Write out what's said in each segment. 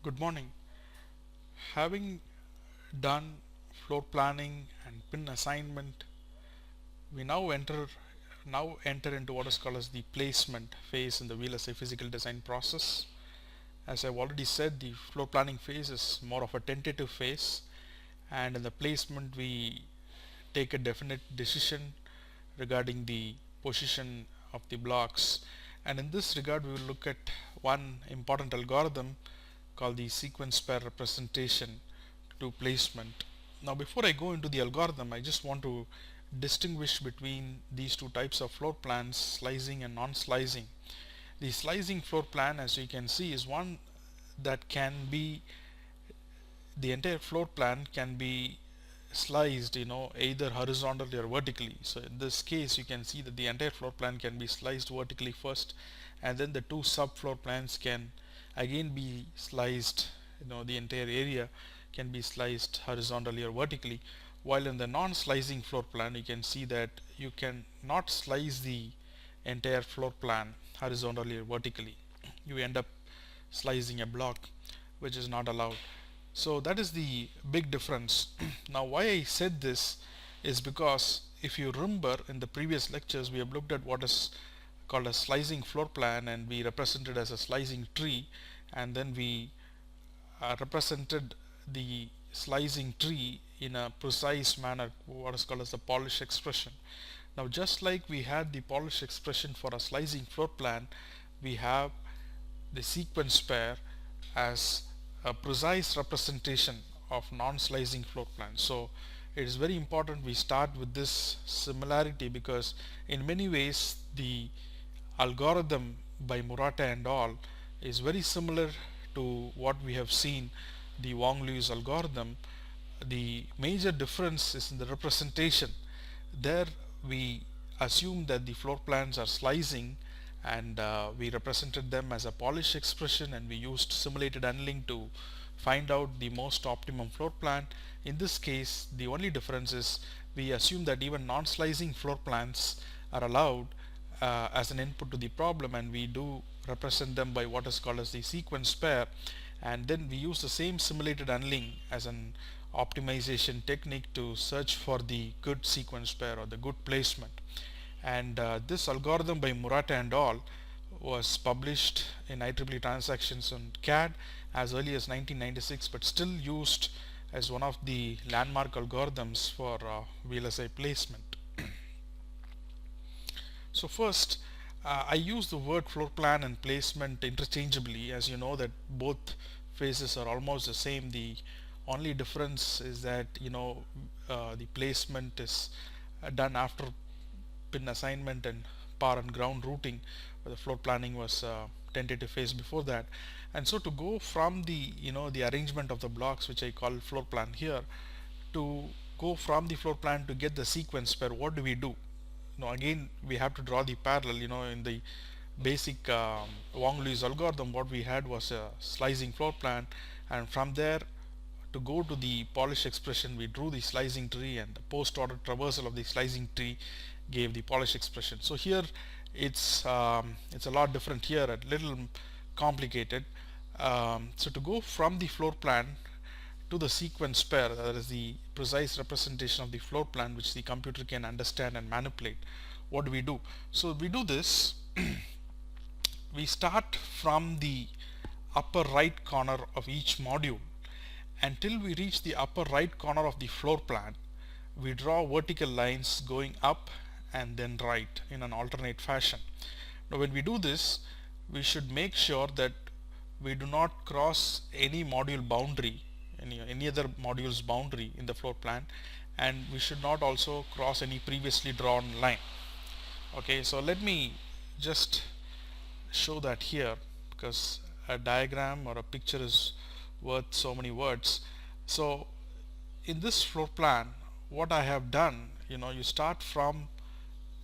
Good morning. Having done floor planning and pin assignment, we now enter into what is called as the placement phase in the VLSI physical design process. As I've already said, the floor planning phase is more of a tentative phase, and in the placement we take a definite decision regarding the position of the blocks. And in this regard, we will look at one important algorithm called the sequence pair representation to placement. Now, before I go into the algorithm, I just want to distinguish between these two types of floor plans, slicing and non-slicing. The slicing floor plan, as you can see, is one that can be, the entire floor plan can be sliced, either horizontally or vertically. So in this case, you can see that the entire floor plan can be sliced vertically first, and then the two sub floor plans can again be sliced. The entire area can be sliced horizontally or vertically. While in the non-slicing floor plan, you can see that you can not slice the entire floor plan horizontally or vertically. You end up slicing a block, which is not allowed. So that is the big difference. Now, why I said this is because if you remember, in the previous lectures we have looked at what is called a slicing floor plan, and we represented as a slicing tree, and then we represented the slicing tree in a precise manner, what is called as the polish expression. Now, just like we had the polish expression for a slicing floor plan, we have the sequence pair as a precise representation of non-slicing floor plan. So it is very important we start with this similarity, because in many ways the algorithm by Murata and all is very similar to what we have seen, the Wong-Lewis algorithm. The major difference is in the representation. There we assume that the floor plans are slicing, and we represented them as a polish expression, and we used simulated annealing to find out the most optimum floor plan. In this case, the only difference is we assume that even non-slicing floor plans are allowed as an input to the problem, and we do represent them by what is called as the sequence pair, and then we use the same simulated annealing as an optimization technique to search for the good sequence pair or the good placement. And this algorithm by Murata and al was published in IEEE Transactions on CAD as early as 1996, but still used as one of the landmark algorithms for VLSI placement. So first, I use the word floor plan and placement interchangeably, as you know that both phases are almost the same. The only difference is that the placement is done after pin assignment and power and ground routing, where the floor planning was tentative phase before that. And so to go from the arrangement of the blocks, which I call floor plan here, to go from the floor plan to get the sequence pair, what do we do? Now again we have to draw the parallel. In the basic Wong-Lewis algorithm, what we had was a slicing floor plan, and from there to go to the polish expression we drew the slicing tree, and the post-order traversal of the slicing tree gave the polish expression. So here it's a lot different here, a little complicated. So to go from the floor plan to the sequence pair, that is the precise representation of the floor plan which the computer can understand and manipulate, what do we do? So we do this we start from the upper right corner of each module. Until we reach the upper right corner of the floor plan, we draw vertical lines going up and then right in an alternate fashion. Now when we do this, we should make sure that we do not cross any module boundary, any other module's boundary in the floor plan, and we should not also cross any previously drawn line. Okay, so let me just show that here, because a diagram or a picture is worth so many words. So in this floor plan, what I have done, you start from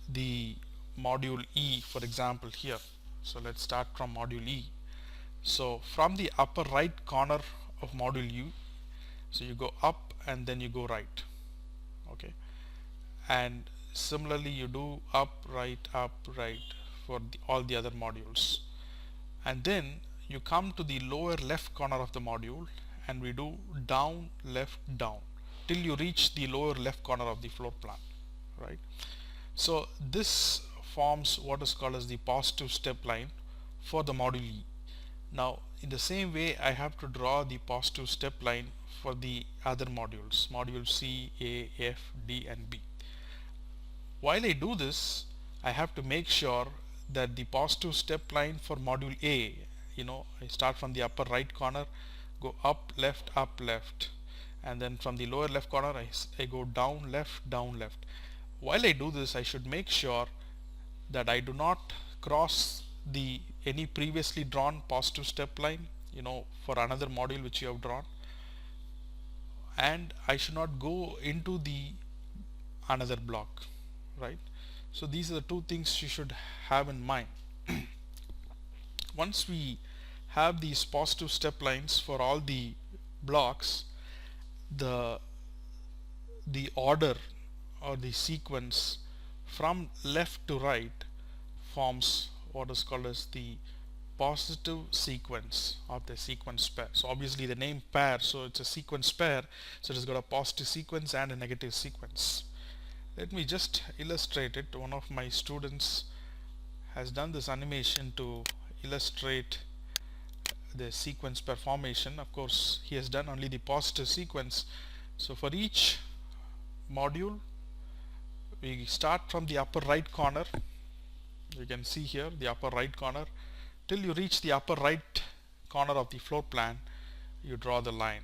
the module E, for example here. So let's start from module E. So from the upper right corner of module U, so you go up and then you go right. Okay, and similarly you do up, right, for all the other modules, and then you come to the lower left corner of the module and we do down, left, down till you reach the lower left corner of the floor plan, right? So this forms what is called as the positive step line for the module E. Now in the same way I have to draw the positive step line for the other modules, module C, A, F, D and B. While I do this, I have to make sure that the positive step line for module A, I start from the upper right corner, go up, left, and then from the lower left corner I go down, left. While I do this, I should make sure that I do not cross any previously drawn positive step line, for another module which you have drawn, and I should not go into the another block, right? So these are the two things you should have in mind. Once we have these positive step lines for all the blocks, the order or the sequence from left to right forms what is called as the positive sequence of the sequence pair. So obviously the name pair, so it's a sequence pair, so it has got a positive sequence and a negative sequence. Let me just illustrate it. One of my students has done this animation to illustrate the sequence pair formation. Of course he has done only the positive sequence. So for each module we start from the upper right corner. You can see here the upper right corner till you reach the upper right corner of the floor plan. You draw the line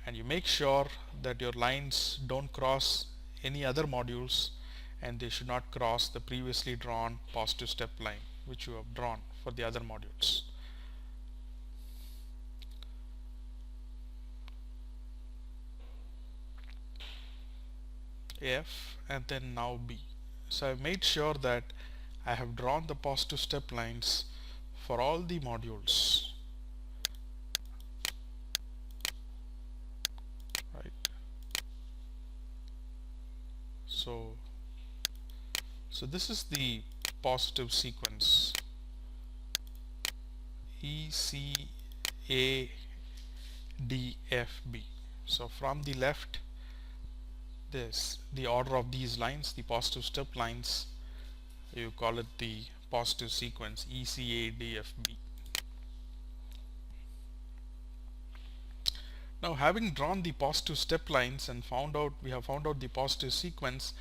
and you make sure that your lines don't cross any other modules and they should not cross the previously drawn positive step line which you have drawn for the other modules. F and then now B. So I've made sure that I have drawn the positive step lines for all the modules, right? So this is the positive sequence E, C, A, D, F, B. So from the left, the order of these lines, the positive step lines, you call it the positive sequence E, C, A, D, F, B. Now having drawn the positive step lines and we have found out the positive sequence,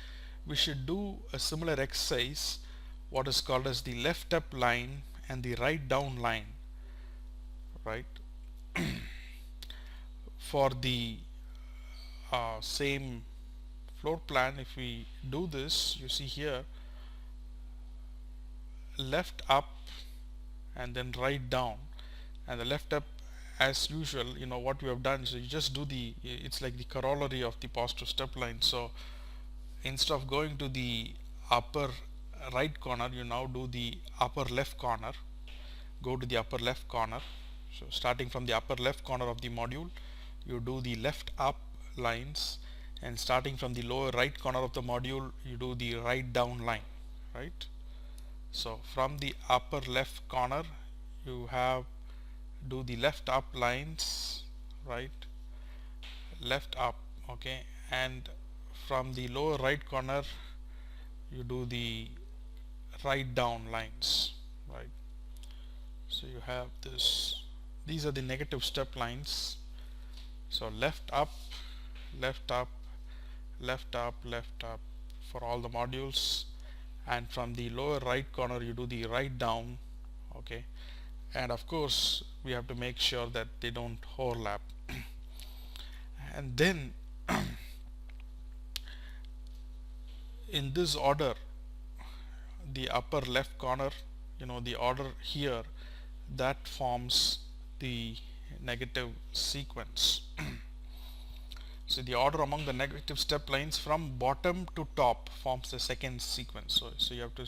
we should do a similar exercise, what is called as the left up line and the right down line, right? For the same floor plan, if we do this, you see here left up and then right down, and the left up, as usual, what we have done, so you just do it's like the corollary of the positive step line. So instead of going to the upper right corner, you now do the upper left corner, go to the upper left corner. So starting from the upper left corner of the module, you do the left up lines, and starting from the lower right corner of the module, you do the right down line, right? So from the upper left corner, you do the left up lines, right? Left up, okay, and from the lower right corner, you do the right down lines, right? So you have these are the negative step lines. So left up, left up, left up, left up for all the modules, and from the lower right corner you do the right down, okay, and of course we have to make sure that they don't overlap. And then in this order, the upper left corner, the order here, that forms the negative sequence. So the order among the negative step lines from bottom to top forms the second sequence. So you have to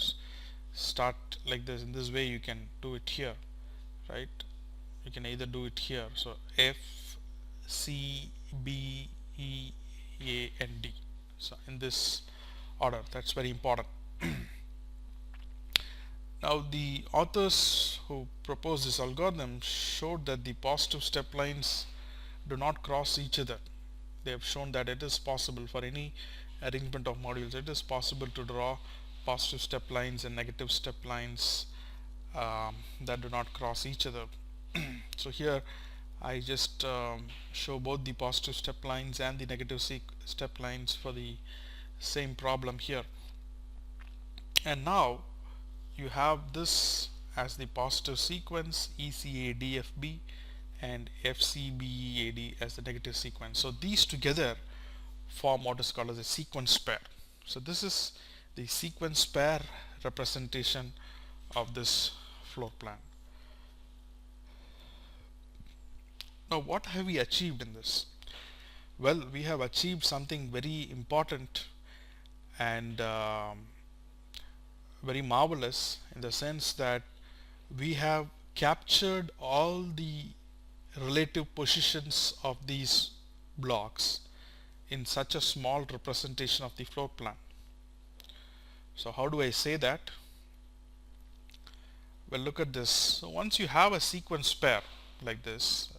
start like this. In this way you can do it here, right? You can either do it here. So F, C, B, E, A and D. So in this order, that's very important. Now Now the authors who proposed this algorithm showed that the positive step lines do not cross each other. They have shown that it is possible for any arrangement of modules, it is possible to draw positive step lines and negative step lines that do not cross each other. So here I just show both the positive step lines and the negative step lines for the same problem here. And now you have this as the positive sequence, ECADFB, and FCBEAD as the negative sequence. So these together form what is called as a sequence pair. So this is the sequence pair representation of this floor plan. Now what have we achieved in this? Well, we have achieved something very important and very marvelous, in the sense that we have captured all the relative positions of these blocks in such a small representation of the floor plan. So how do I say that? Well, look at this. So once you have a sequence pair like this,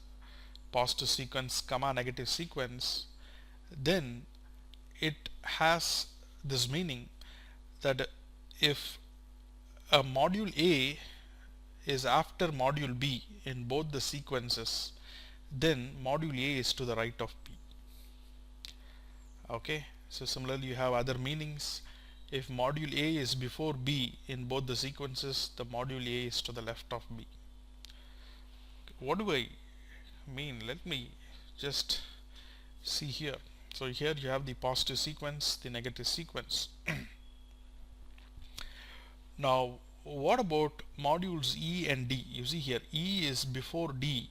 positive sequence comma negative sequence, then it has this meaning that if a module A is after module B in both the sequences, then module A is to the right of B. Okay, so similarly you have other meanings. If module A is before B in both the sequences, the module A is to the left of B. What do I mean? Let me just see here. So here you have the positive sequence, the negative sequence. Now what about modules E and D? You see here E is before D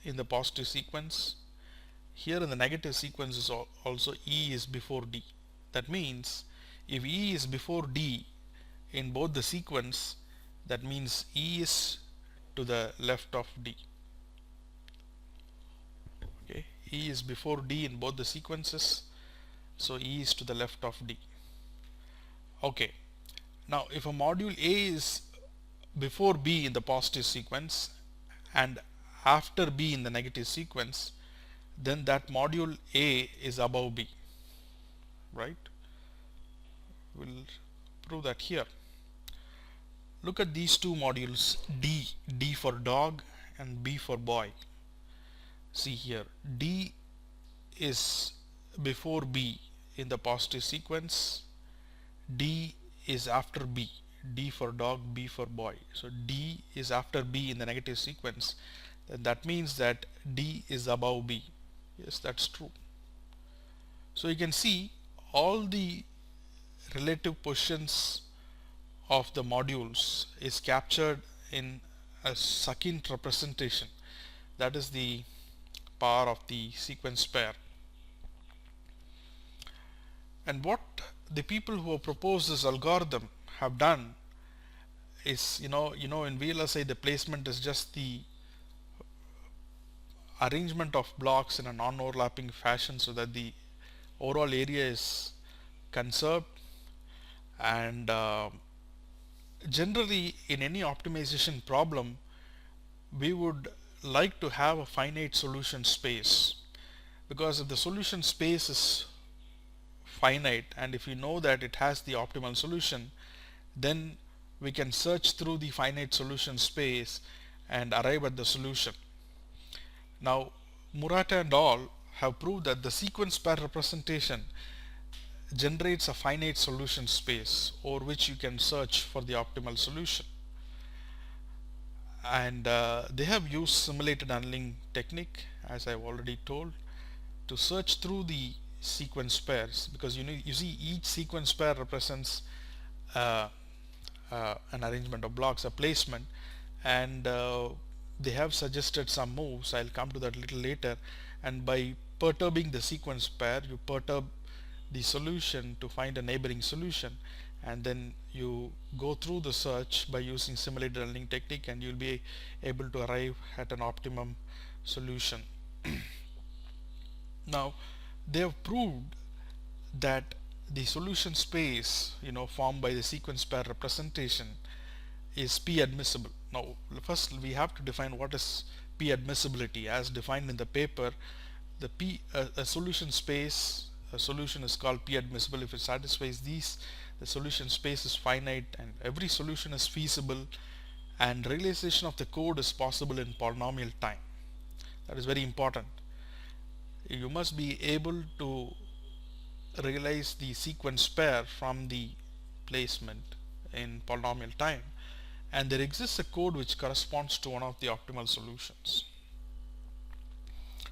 in the positive sequence. Here in the negative sequence is also E is before D. That means if E is before D in both the sequence, that means E is to the left of D. Okay, E is before D in both the sequences, so E is to the left of D. Okay, now if a module A is before B in the positive sequence and after B in the negative sequence, then that module A is above B, right? We'll prove that here. Look at these two modules, D for dog and B for boy. See here, D is before B in the positive sequence, D is after B, D for dog, B for boy. So D is after B in the negative sequence, then that means that D is above B. Yes, that's true. So you can see all the relative positions of the modules is captured in a succinct representation. That is the power of the sequence pair. And what the people who have proposed this algorithm have done is, in VLSI the placement is just the arrangement of blocks in a non-overlapping fashion so that the overall area is conserved. And generally in any optimization problem we would like to have a finite solution space, because if the solution space is finite and if we know that it has the optimal solution, then we can search through the finite solution space and arrive at the solution. Now Murata and al. Have proved that the sequence pair representation generates a finite solution space over which you can search for the optimal solution. And they have used simulated annealing technique, as I've already told, to search through the sequence pairs, because you see each sequence pair represents an arrangement of blocks, a placement, and they have suggested some moves. I'll come to that a little later. And by perturbing the sequence pair, you perturb the solution to find a neighboring solution, and then you go through the search by using simulated annealing technique, and you'll be able to arrive at an optimum solution. Now they have proved that the solution space formed by the sequence pair representation is P admissible. Now first we have to define what is P admissibility. As defined in the paper, the a solution space, a solution is called P admissible if it satisfies these. The solution space is finite and every solution is feasible, and realization of the code is possible in polynomial time. That is very important. You must be able to realize the sequence pair from the placement in polynomial time, and there exists a code which corresponds to one of the optimal solutions.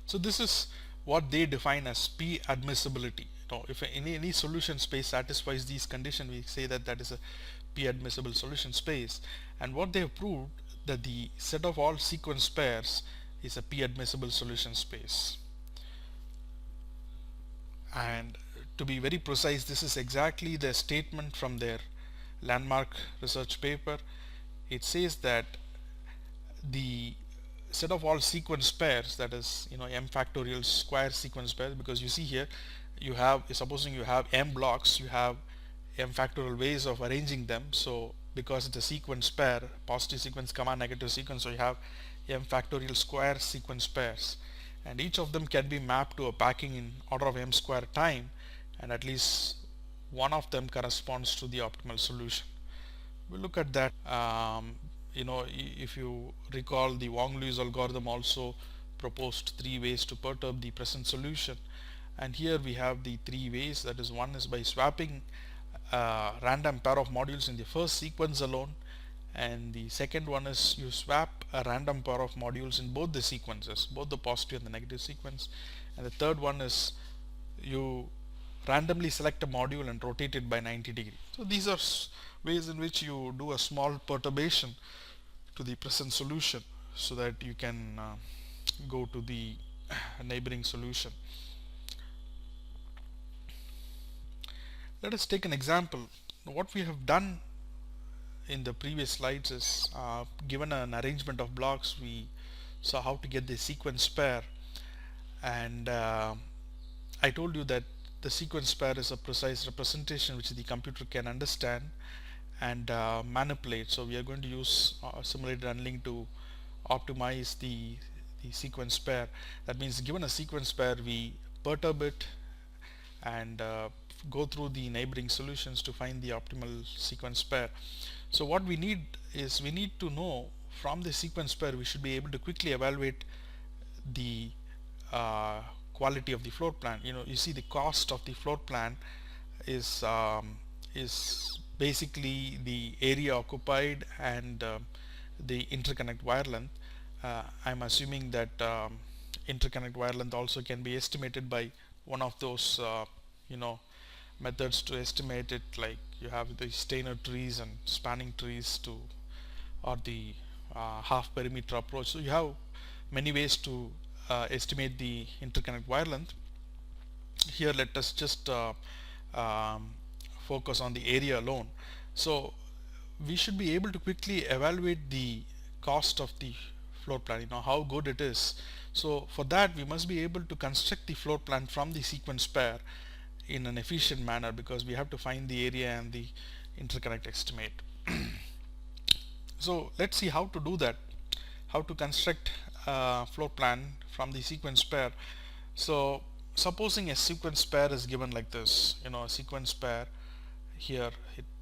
So this is what they define as P admissibility. Now, if any solution space satisfies these conditions, we say that that is a P admissible solution space. And what they have proved, that the set of all sequence pairs is a P admissible solution space. And to be very precise, this is exactly the statement from their landmark research paper. It says that the set of all sequence pairs, that is m factorial square sequence pairs, because you see here you have, supposing you have m blocks, you have m factorial ways of arranging them. So because it's a sequence pair, positive sequence comma negative sequence, so you have m factorial square sequence pairs, and each of them can be mapped to a packing in order of m square time, and at least one of them corresponds to the optimal solution. We'll look at that. If you recall, the Wong-Lewis algorithm also proposed 3 ways to perturb the present solution, and here we have the 3 ways. That is, one is by swapping a random pair of modules in the first sequence alone, and the second one is you swap a random pair of modules in both the sequences, both the positive and the negative sequence, and the third one is you randomly select a module and rotate it by 90 degrees. So these are ways in which you do a small perturbation to the present solution so that you can go to the neighboring solution. Let us take an example. What we have done in the previous slides is given an arrangement of blocks, we saw how to get the sequence pair, and I told you that the sequence pair is a precise representation which the computer can understand and manipulate. So we are going to use simulated annealing to optimize the sequence pair. That means, given a sequence pair, we perturb it and go through the neighboring solutions to find the optimal sequence pair. So what we need is, we need to know from the sequence pair, we should be able to quickly evaluate the quality of the floor plan. You see the cost of the floor plan is basically the area occupied and the interconnect wire length. I'm assuming that interconnect wire length also can be estimated by one of those methods to estimate it, like you have the Steiner trees and spanning trees or the half perimeter approach. So you have many ways to estimate the interconnect wire length. Here let us just focus on the area alone. So we should be able to quickly evaluate the cost of the floor plan, how good it is. So for that, we must be able to construct the floor plan from the sequence pair in an efficient manner, because we have to find the area and the interconnect estimate. So let's see how to do that, how to construct a floor plan from the sequence pair. So supposing a sequence pair is given like this, a sequence pair here,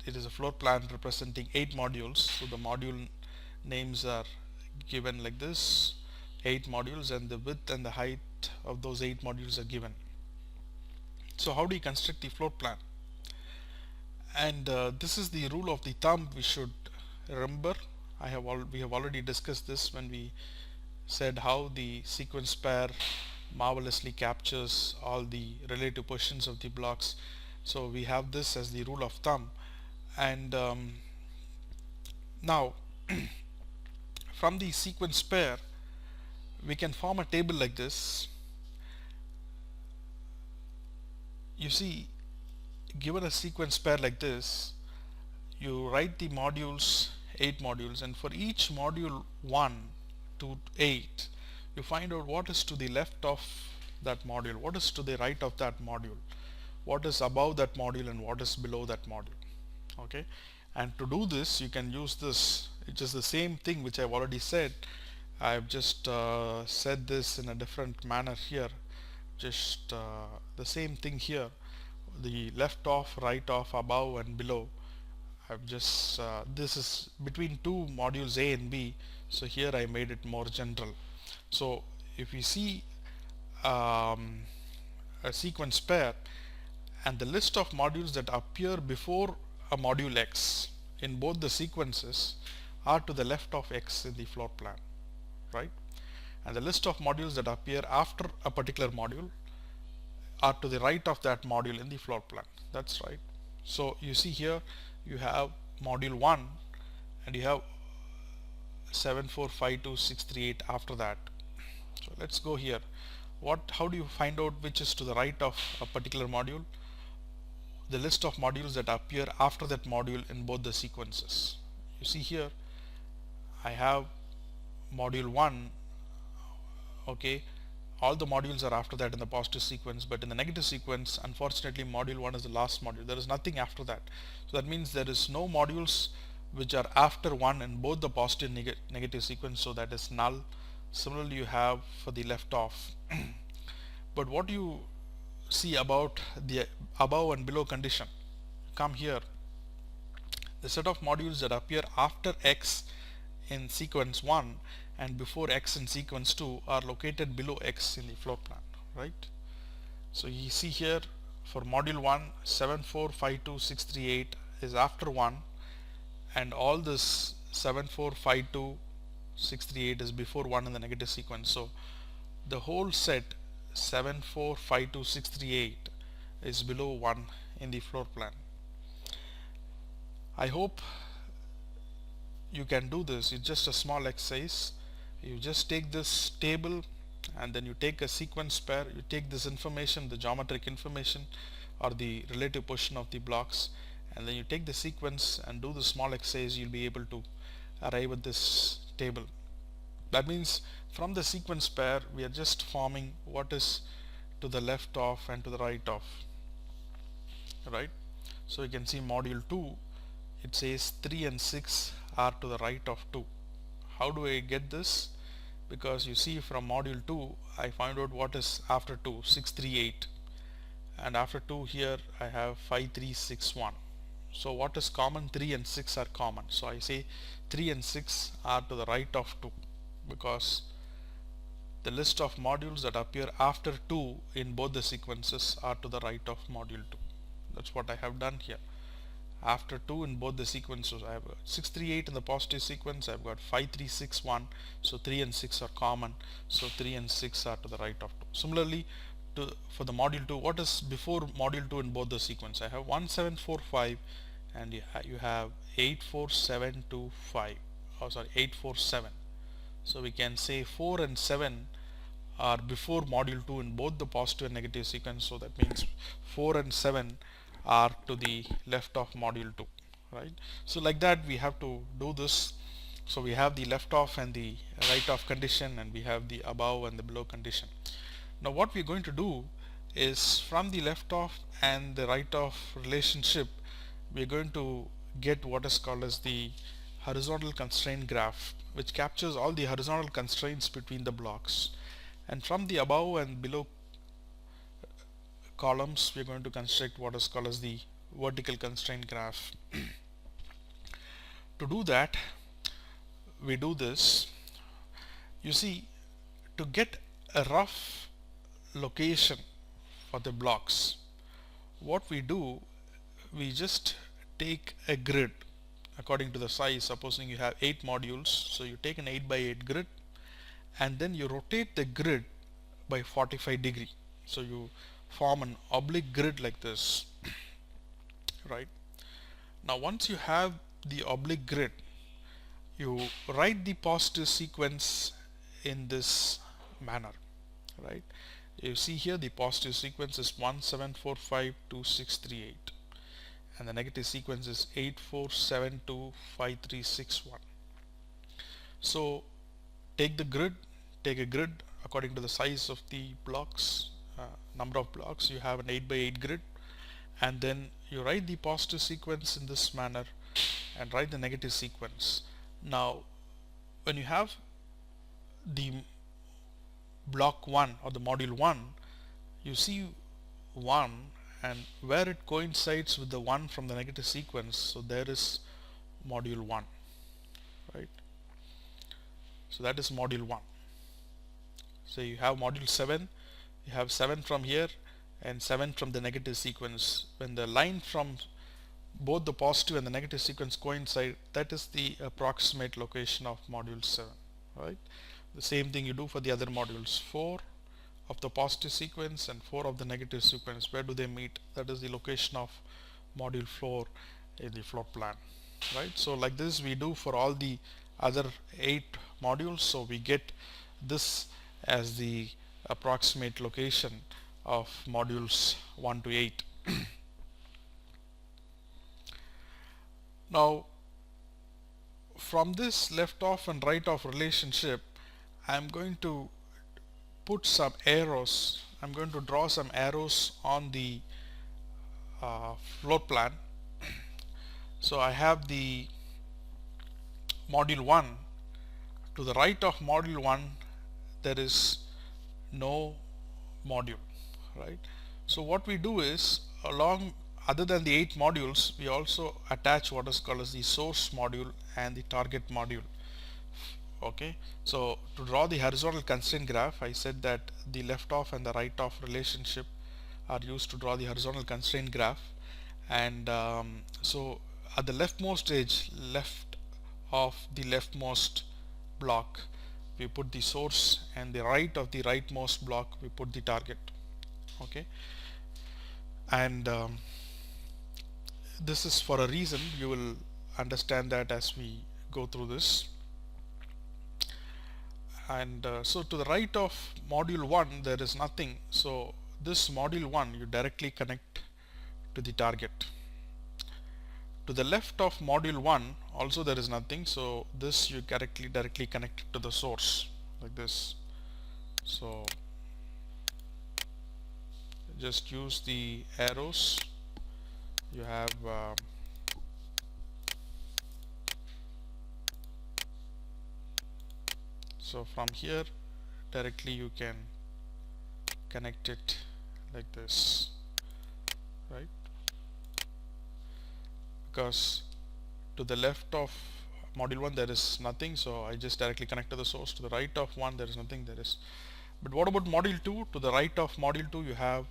it is a floor plan representing 8 modules. So the module names are given like this, 8 modules, and the width and the height of those 8 modules are given. So how do you construct the floor plan? And this is the rule of the thumb we should remember. We have already discussed this when we said how the sequence pair marvelously captures all the relative positions of the blocks. So we have this as the rule of thumb, and now from the sequence pair we can form a table like this. You see, given a sequence pair like this, you write the modules, 8 modules, and for each module 1 to 8 you find out what is to the left of that module, what is to the right of that module, what is above that module, and what is below that module. Okay, and to do this you can use this which is the same thing which I've already said. I've just said this in a different manner here. Just the same thing here. The left off, right off, above and below. I've just this is between two modules A and B, so here I made it more general. So if you see a sequence pair and the list of modules that appear before a module X in both the sequences are to the left of X in the floor plan, right? And the list of modules that appear after a particular module are to the right of that module in the floor plan. That's right. So you see here you have module 1 and you have 7452638 after that. So let's go here. How do you find out which is to the right of a particular module? The list of modules that appear after that module in both the sequences. You see here I have module 1, okay, all the modules are after that in the positive sequence, but in the negative sequence unfortunately module 1 is the last module. There is nothing after that. So that means there is no modules which are after 1 in both the positive and negative sequence, so that is null. Similarly you have for the left off. But what do you see about the above and below condition? Come here, the set of modules that appear after X in sequence 1 and before X in sequence 2 are located below X in the floor plan, right? So you see here for module 1 7452638 is after 1 and all this 7452638 is before 1 in the negative sequence. So the whole set 7452638 is below 1 in the floor plan. I hope you can do this. It's just a small exercise. You just take this table and then you take a sequence pair, you take this information, the geometric information or the relative position of the blocks, and then you take the sequence and do the small exercise. You'll be able to arrive at this table. That means from the sequence pair we are just forming what is to the left of and to the right of, right? So you can see module 2, it says 3 and 6 are to the right of 2. How do I get this? Because you see from module 2 I find out what is after 2, 638, and after 2 here I have 5361. So what is common? 3 and 6 are common. So I say 3 and 6 are to the right of 2 because the list of modules that appear after 2 in both the sequences are to the right of module 2. That's what I have done here. After 2 in both the sequences I have 638 in the positive sequence, I've got 5361, so 3 and 6 are common, so 3 and 6 are to the right of 2. Similarly for the module 2, what is before module 2 in both the sequence? I have 1745 and you have 84725, 847. So we can say 4 and 7 are before module 2 in both the positive and negative sequence, so that means 4 and 7 are to the left of module 2, right? So like that we have to do this. So we have the left off and the right off condition, and we have the above and the below condition. Now what we're going to do is from the left off and the right off relationship we're going to get what is called as the horizontal constraint graph, which captures all the horizontal constraints between the blocks, and from the above and below columns we're going to construct what is called as the vertical constraint graph. To do that we do this. You see, to get a rough location for the blocks, what we do, we just take a grid according to the size. Supposing you have 8 modules, so you take an 8 by 8 grid and then you rotate the grid by 45 degree. So you form an oblique grid like this, right? Now once you have the oblique grid, you write the positive sequence in this manner, right? You see here the positive sequence is 17452638 and the negative sequence is 84725361. So take a grid according to the size of the blocks, number of blocks. You have an 8 by 8 grid, and then you write the positive sequence in this manner and write the negative sequence, Now when you have the block 1 or the module 1, you see 1, and where it coincides with the 1 from the negative sequence, so there is module 1, right? So that is module 1. So you have module 7, you have 7 from here and 7 from the negative sequence. When the line from both the positive and the negative sequence coincide, that is the approximate location of module 7, right? The same thing you do for the other modules. 4 of the positive sequence and 4 of the negative sequence, where do they meet? That is the location of module 4 in the floor plan, right? So like this we do for all the other 8 modules, so we get this as the approximate location of modules 1 to 8. Now from this left off and right off relationship, I'm going to put some arrows. I'm going to draw some arrows on the floor plan. So I have the module 1. To the right of module 1 there is no module, right? So what we do is, along other than the 8 modules, we also attach what is called as the source module and the target module. Okay, so to draw the horizontal constraint graph, I said that the left off and the right off relationship are used to draw the horizontal constraint graph. And so at the leftmost edge, left of the leftmost block, we put the source, and the right of the rightmost block we put the target. Okay, and this is for a reason. You will understand that as we go through this. And so to the right of module 1 there is nothing, so this module 1 you directly connect to the target. To the left of module 1 also there is nothing, so this you directly connect to the source, like this. So just use the arrows. You have so from here directly you can connect it like this, right? Because to the left of module 1 there is nothing, so I just directly connect to the source. To the right of 1 there is nothing, there is. But what about module 2? To the right of module 2 you have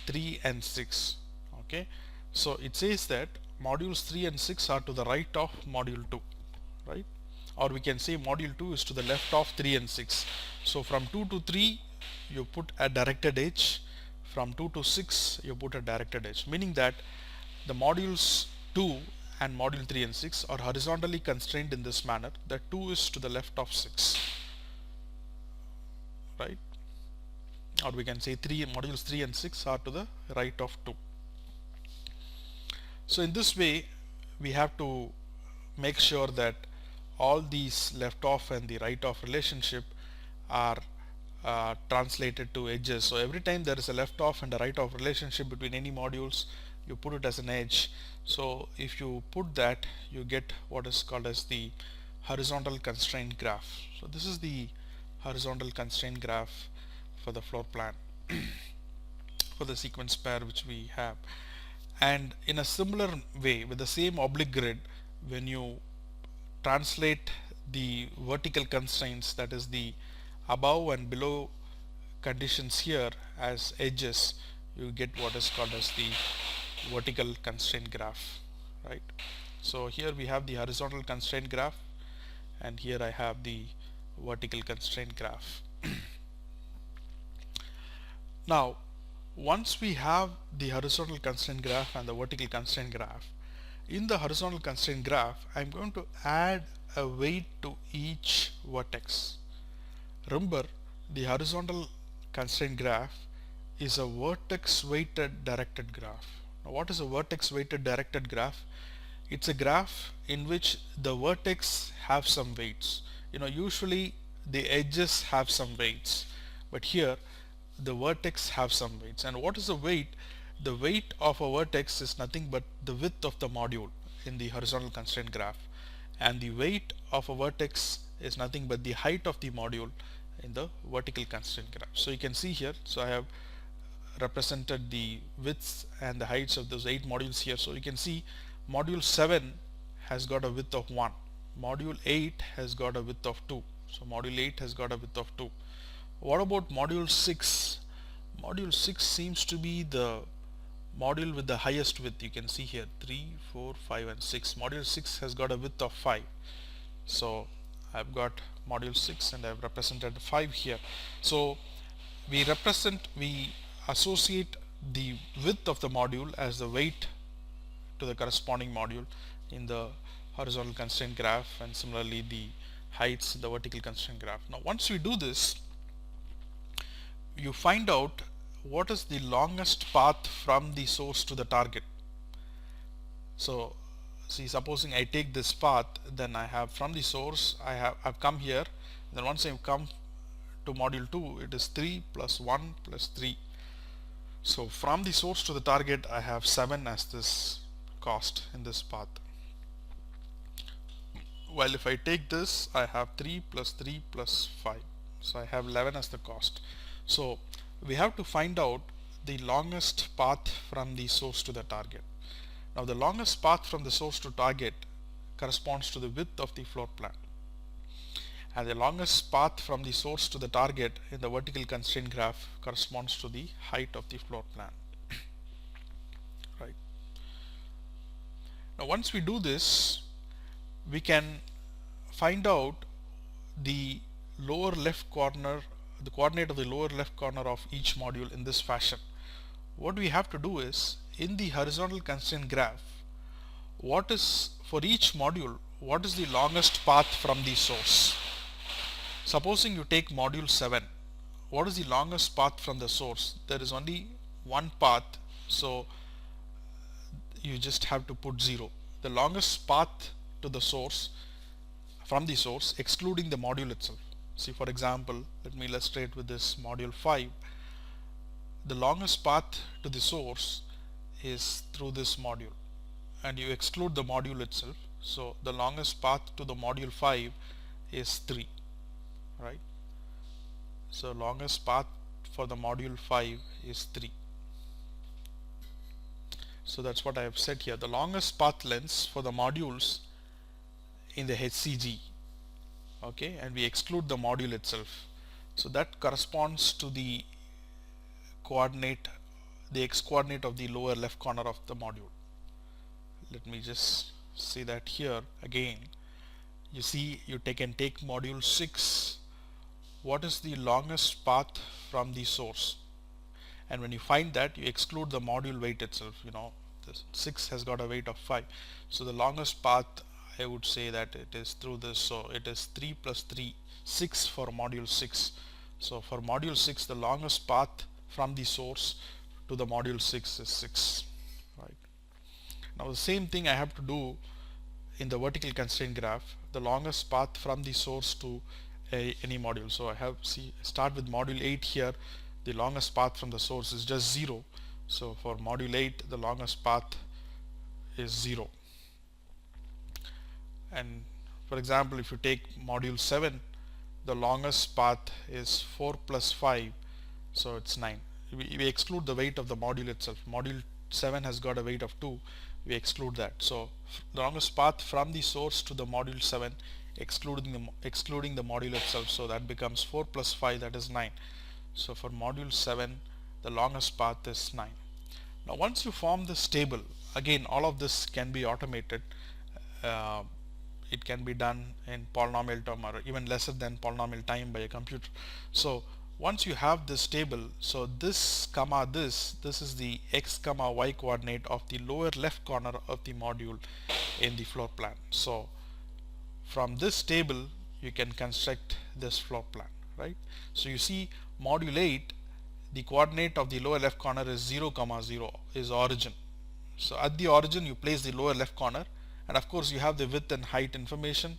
3 and 6. Okay, so it says that modules 3 and 6 are to the right of module 2, right? Or we can say module 2 is to the left of 3 and 6. So from 2 to 3 you put a directed edge, from 2 to 6 you put a directed edge, meaning that the modules 2 and module 3 and 6 are horizontally constrained in this manner, that 2 is to the left of 6, right? Or we can say modules 3 and 6 are to the right of 2. So in this way we have to make sure that all these left off and the right off relationship are translated to edges. So every time there is a left off and a right off relationship between any modules, you put it as an edge. So if you put that, you get what is called as the horizontal constraint graph. So this is the horizontal constraint graph for the floor plan for the sequence pair which we have. And in a similar way, with the same oblique grid, when you translate the vertical constraints, that is the above and below conditions here, as edges, you get what is called as the vertical constraint graph, right? So here we have the horizontal constraint graph, and here I have the vertical constraint graph. Now once we have the horizontal constraint graph and the vertical constraint graph, in the horizontal constraint graph I'm going to add a weight to each vertex. Remember, the horizontal constraint graph is a vertex weighted directed graph. Now what is a vertex weighted directed graph? It's a graph in which the vertex have some weights. Usually the edges have some weights, but here the vertex have some weights. And what is the weight? The weight of a vertex is nothing but the width of the module in the horizontal constraint graph, and the weight of a vertex is nothing but the height of the module in the vertical constraint graph. So you can see here, so I have represented the widths and the heights of those 8 modules here. So you can see module 7 has got a width of 1, module 8 has got a width of 2, so module 8 has got a width of 2. What about module 6? Module 6 seems to be the module with the highest width. You can see here 3, 4, 5 and 6. Module 6 has got a width of 5. So I've got module 6 and I've represented 5 here. So we associate the width of the module as the weight to the corresponding module in the horizontal constraint graph, and similarly the heights in the vertical constraint graph. Now once we do this, you find out what is the longest path from the source to the target. So see, supposing I take this path, then I have from the source I've come here, then once I've come to module 2, it is 3 plus 1 plus 3. So from the source to the target, I have 7 as this cost in this path. While if I take this, I have 3 plus 3 plus 5. So I have 11 as the cost. So we have to find out the longest path from the source to the target. Now the longest path from the source to target corresponds to the width of the floor plan, and the longest path from the source to the target in the vertical constraint graph corresponds to the height of the floor plan. Right. Now once we do this, we can find out the lower left corner, the coordinate of the lower left corner of each module in this fashion. What we have to do is, in the horizontal constraint graph, what is for each module, what is the longest path from the source? Supposing you take module 7, what is the longest path from the source? There is only one path, so you just have to put 0. The longest path to the source, from the source, excluding the module itself. See, for example, let me illustrate with this module 5. The longest path to the source is through this module, and you exclude the module itself, so the longest path to the module 5 is 3, right? So longest path for the module 5 is 3. So that's what I have said here. The longest path lengths for the modules in the HCG, okay, and we exclude the module itself, so that corresponds to the coordinate, the x coordinate of the lower left corner of the module. Let me just say that here again. You see, you can take module 6. What is the longest path from the source? And when you find that, you exclude the module weight itself. You know, this 6 has got a weight of 5. So the longest path, I would say that it is through this. So it is 3 plus 3, 6 for module 6. So for module 6, the longest path from the source to the module 6 is 6. Right. Now the same thing I have to do in the vertical constraint graph. The longest path from the source to any module. So I have, start with module 8 here. The longest path from the source is just 0. So for module 8, the longest path is 0. And for example, if you take module 7, the longest path is 4 plus 5, so it's 9. We exclude the weight of the module itself. Module 7 has got a weight of 2. We exclude that. So the longest path from the source to the module 7, excluding the module itself, so that becomes 4 plus 5, that is 9. So for module 7, the longest path is 9. Now once you form this table, again all of this can be automated. It can be done in polynomial term or even lesser than polynomial time by a computer. So once you have this table, so this comma this is the x comma y coordinate of the lower left corner of the module in the floor plan. So from this table you can construct this floor plan, right? So you see module 8, the coordinate of the lower left corner is 0 comma 0 is origin. So at the origin you place the lower left corner, and of course you have the width and height information.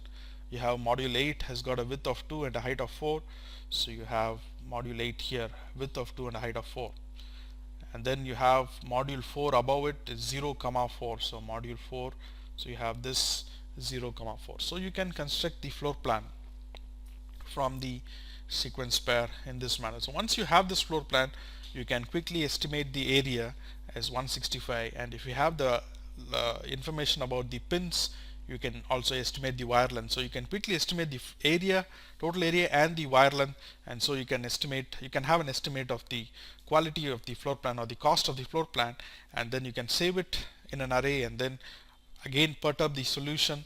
You have module 8 has got a width of 2 and a height of 4, so you have module 8 here, width of 2 and a height of 4. And then you have module 4 above it is 0 comma 4, so module 4, so you have this 0, 4. So you can construct the floor plan from the sequence pair in this manner. So once you have this floor plan, you can quickly estimate the area as 165, and if you have the information about the pins, you can also estimate the wire length. So you can quickly estimate the area, total area, and the wire length, and so you can have an estimate of the quality of the floor plan or the cost of the floor plan, and then you can save it in an array, and then again perturb the solution,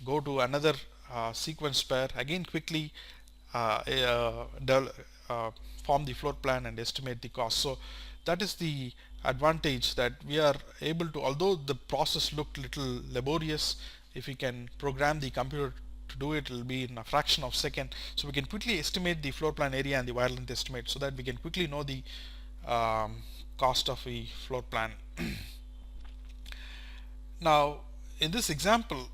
go to another sequence pair, again quickly uh, uh, uh, form the floor plan and estimate the cost. So that is the advantage, that we are able to, although the process looked little laborious, if we can program the computer to do it, will be in a fraction of a second. So we can quickly estimate the floor plan area and the wire length estimate, so that we can quickly know the cost of a floor plan. Now in this example,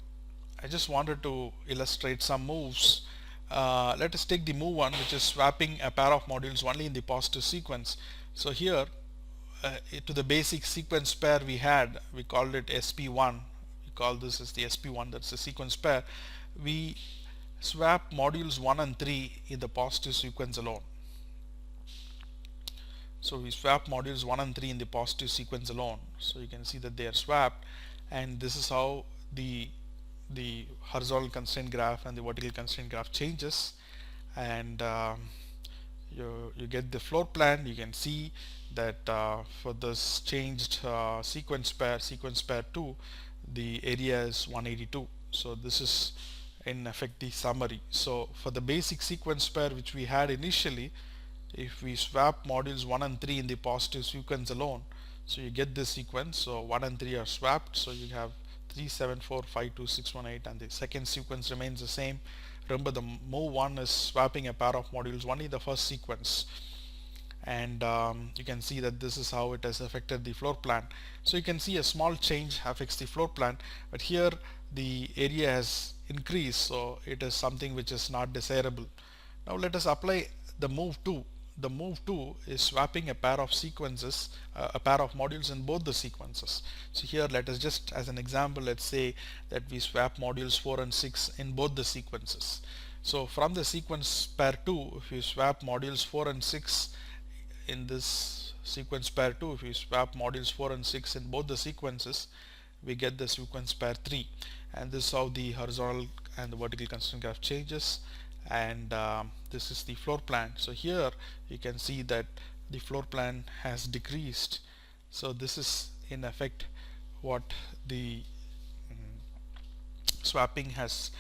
I just wanted to illustrate some moves. Let us take the move 1, which is swapping a pair of modules only in the positive sequence. So here to the basic sequence pair we called it SP1. We call this as the SP1, that's the sequence pair. We swap modules 1 and 3 in the positive sequence alone. So we swap modules 1 and 3 in the positive sequence alone. So you can see that they are swapped, and this is how the horizontal constraint graph and the vertical constraint graph changes, and you get the floor plan. You can see that for this changed sequence pair 2, the area is 182. So this is in effect the summary. So for the basic sequence pair which we had initially, if we swap modules 1 and 3 in the positive sequence alone, so you get this sequence. So 1 and 3 are swapped, so you have 3, 7, 4, 5, 2, 6, 1, 8, and the second sequence remains the same. Remember, the move 1 is swapping a pair of modules only in the first sequence, and you can see that this is how it has affected the floor plan. So you can see a small change affects the floor plan, but here the area has increased, so it is something which is not desirable. Now let us apply the move 2. The move 2 is swapping a pair of sequences, a pair of modules in both the sequences. So here, let us just, as an example, let's say that we swap modules 4 and 6 in both the sequences. So from the sequence pair 2, if you swap modules 4 and 6 in this sequence pair 2, if you swap modules 4 and 6 in both the sequences, we get the sequence pair 3, and this is how the horizontal and the vertical constraint graph changes, and this is the floor plan. So here you can see that the floor plan has decreased. So this is in effect what the swapping has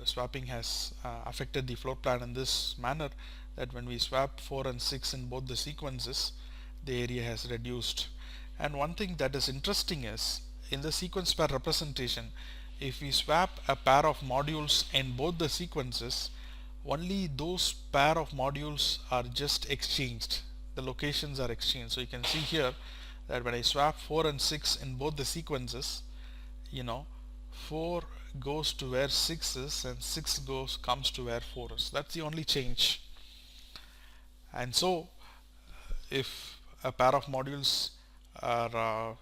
swapping has affected the floor plan in this manner, that when we swap 4 and 6 in both the sequences, the area has reduced. And one thing that is interesting is, in the sequence pair representation, if we swap a pair of modules in both the sequences, only those pair of modules are just exchanged. The locations are exchanged. So you can see here that when I swap 4 and 6 in both the sequences, 4 goes to where 6 is, and 6 comes to where 4 is. That's the only change. And so if a pair of modules are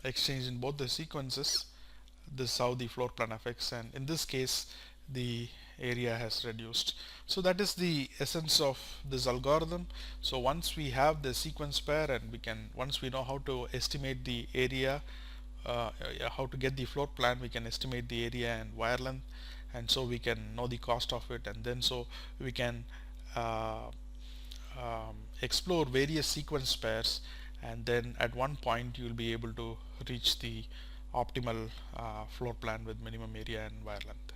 exchanged in both the sequences, this is how the floor plan affects, and in this case the area has reduced. So that is the essence of this algorithm. So once we have the sequence pair, and once we know how to estimate the area, how to get the floor plan, we can estimate the area and wire length, and so we can know the cost of it, and then so we can explore various sequence pairs, and then at one point you will be able to reach the optimal floor plan with minimum area and wire length.